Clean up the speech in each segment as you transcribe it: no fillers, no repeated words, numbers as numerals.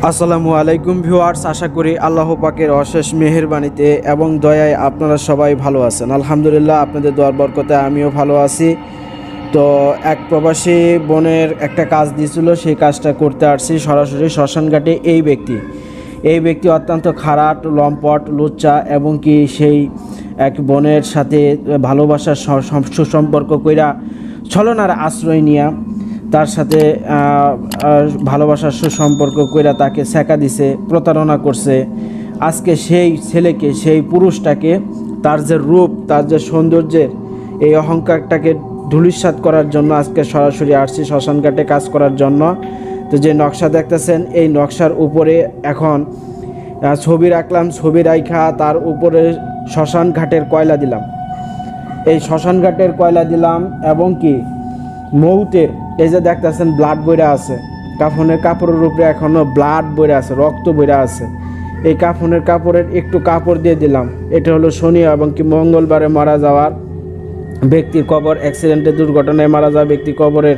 আসসালামু আলাইকুম ভিউয়ার্স, আশা করি আল্লাহ পাকের অশেষ মেহেরবানিতে এবং দয়ায় আপনারা সবাই ভালো আছেন। আলহামদুলিল্লাহ, আপনাদের দোয়ার বরকতে আমিও ভালো আছি। তো এক প্রবাসী বোনের একটা কাজ দিয়েছিল, সেই কাজটা করতে আসছি সরাসরি শ্মশানঘাটে। এই ব্যক্তি অত্যন্ত খারাপ, লম্পট, লুচ্চা এবং কি সেই এক বোনের সাথে ভালোবাসার সুসম্পর্ক কইরা ছলনার আশ্রয় নিয়া তার সাথে ভালোবাসার সুসম্পর্ক কইরা তাকে ছ্যাঁকা দিছে, প্রতারণা করছে। আজকে সেই ছেলেকে, সেই পুরুষটাকে, তার যে রূপ, তার যে সৌন্দর্যের এই অহংকারটাকে ধূলিসাৎ করার জন্য আজকে সরাসরি আসছি শ্মশানঘাটে কাজ করার জন্য। তো যে নকশা দেখতেছেন, এই নকশার উপরে এখন ছবি রাখলাম। ছবি রাইখা তার উপরে শ্মশানঘাটের কয়লা দিলাম, এই শ্মশানঘাটের কয়লা দিলাম এবং কি মৌতের এই যে দেখতেছেন ব্লাড বইরা আছে, কাফনের কাপড়ের উপরে এখনও ব্লাড বইরা আছে, রক্ত বইরা আছে। এই কাফনের কাপড়ের একটু কাপড় দিয়ে দিলাম। এটা হলো শনি এবং কি মঙ্গলবারে মারা যাওয়ার ব্যক্তির কবর, অ্যাক্সিডেন্টে দুর্ঘটনায় মারা যাওয়া ব্যক্তির কবরের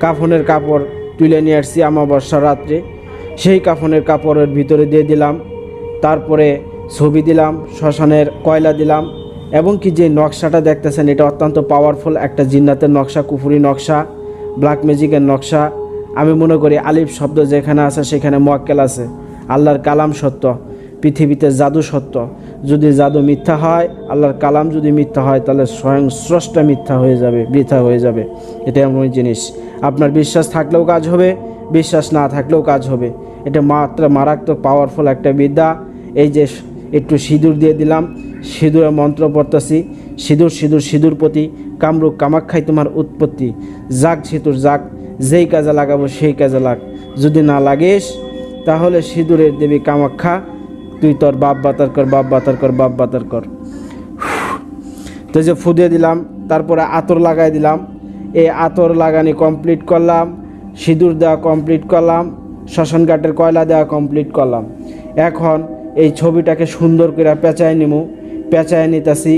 কাফনের কাপড় তুলে নিয়ে আসছি অমাবস্যা রাত্রে, সেই কাফনের কাপড়ের ভিতরে দিয়ে দিলাম। তারপরে ছবি দিলাম, শ্মশানের কয়লা দিলাম এবং কি যে নকশাটা দেখতেছেন এটা অত্যন্ত পাওয়ারফুল একটা জিন্নাতের নকশা, কুফুরি নকশা, ব্ল্যাক ম্যাজিকের নকশা। আমি মনে করি আলিফ শব্দ যেখানে আছে সেখানে মুয়াক্কেল আছে। আল্লাহর কালাম সত্য, পৃথিবীতে জাদু সত্য। যদি জাদু মিথ্যা হয়, আল্লাহর কালাম যদি মিথ্যা হয়, তাহলে স্বয়ং স্রষ্টা মিথ্যা হয়ে যাবে, বৃথা হয়ে যাবে। এটা এমন জিনিস, আপনার বিশ্বাস থাকলেও কাজ হবে, বিশ্বাস না থাকলেও কাজ হবে। এটা মারাত্মক পাওয়ারফুল একটা বিদ্যা। এই যে একটু সিঁদুর দিয়ে দিলাম, সিঁদুরে মন্ত্র পড়তেছি, সিঁদুর সিঁদুর সিঁদুরপতি, কামরূপ কামাখ্যাই তোমার উৎপত্তি, জাগ সিঁদুর জাগ, যেই কাজে লাগাবো সেই কাজে লাগ, যদি না লাগিস তাহলে সিঁদুরের দেবী কামাখ্যা তুই তোর বাপ বাতার কর, বাপ বাতার কর, বাপ বাতার কর। তো যে ফু দিয়ে দিলাম, তারপরে আতর লাগাই দিলাম। এই আতর লাগানি কমপ্লিট করলাম, সিঁদুর দেওয়া কমপ্লিট করলাম, শ্মশানঘাটের কয়লা দেওয়া কমপ্লিট করলাম। এখন এই ছবিটাকে সুন্দর করে পেঁচায় নিমু, পেঁচায় নিতেছি,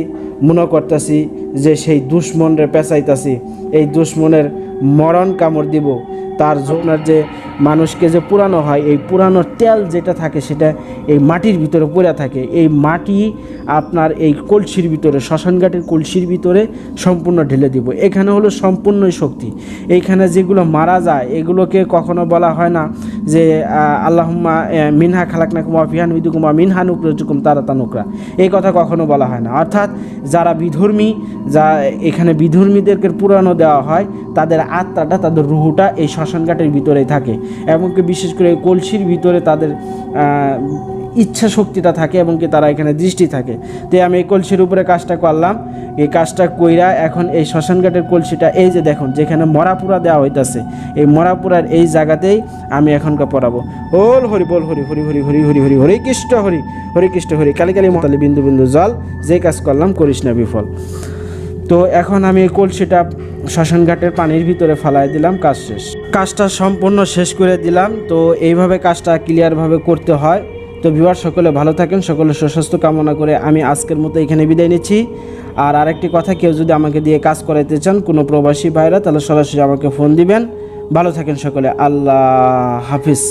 মনে করতেছি যে সেই দুশ্মনরে পেঁচাইতেছি, এই দুশ্মনের মরণ কামড় দিব। তার আপনার যে মানুষকে যে পুরানো হয়, এই পুরানোর তেল যেটা থাকে সেটা এই মাটির ভিতরে পড়ে থাকে। এই মাটি আপনার এই কলসির ভিতরে, শ্মশানঘাটের কলসির ভিতরে সম্পূর্ণ ঢেলে দিব। এখানে হলো সম্পূর্ণই শক্তি। এইখানে যেগুলো মারা যায় এগুলোকে কখনো বলা হয় না যে আল্লাহুম্মা মিনহা খালাকনাকুম ওয়া ফিহা নুইদুকুম ওয়া মিনহা নুখরিজুকুম তারাতান উখরা, এই কথা কখনো বলা হয় না। অর্থাৎ যারা বিধর্মী, এখানে বিধর্মীদেরকে পুরানো দেওয়া হয়, তাদের আত্মাটা, তাদের রুহুটা এই শ্মশানঘাটের ভিতরেই থাকে। এমনকি বিশেষ করে কলসির ভিতরে তাদের ইচ্ছা শক্তিটা থাকে এবং কি তারা এখানে দৃষ্টি থাকে। তাই আমি এই কলসির উপরে কাজটা করলাম। এই কাজটা কইরা এখন এই শ্মশানঘাটের কলসিটা এই যে দেখুন যেখানে মরাপুরা দেওয়া হইতাছে, এই মরাপুরার এই জায়গাতেই আমি এখনকার পড়াবো। ওল হরি বল হরি হরি হরি হরি হরি হরি হরি কৃষ্ণ হরি হরি কৃষ্ণ হরি কালী কালী মতালি বিন্দু বিন্দু জল, যে কাজ করলাম করিস না বিফল। তো এখন আমি এই কলসিটা শ্মশানঘাটের পানির ভিতরে ফালাই দিলাম, কাজ শেষ। কাজটা সম্পূর্ণ শেষ করে দিলাম। তো এইভাবে কাজটা ক্লিয়ারভাবে করতে হয়। তো ভিউয়ার সকলে ভালো থাকেন, সকলে সুস্বাস্থ্য কামনা করে আমি আজকের মতো এখানে বিদায় নিচ্ছি। আর আরেকটি কথা, কেউ যদি আমাকে দিয়ে কাজ করাইতে চান, কোনো প্রবাসী ভাইরা, তাহলে সরাসরি আমাকে ফোন দিবেন। ভালো থাকেন সকলে, আল্লাহ হাফিজ।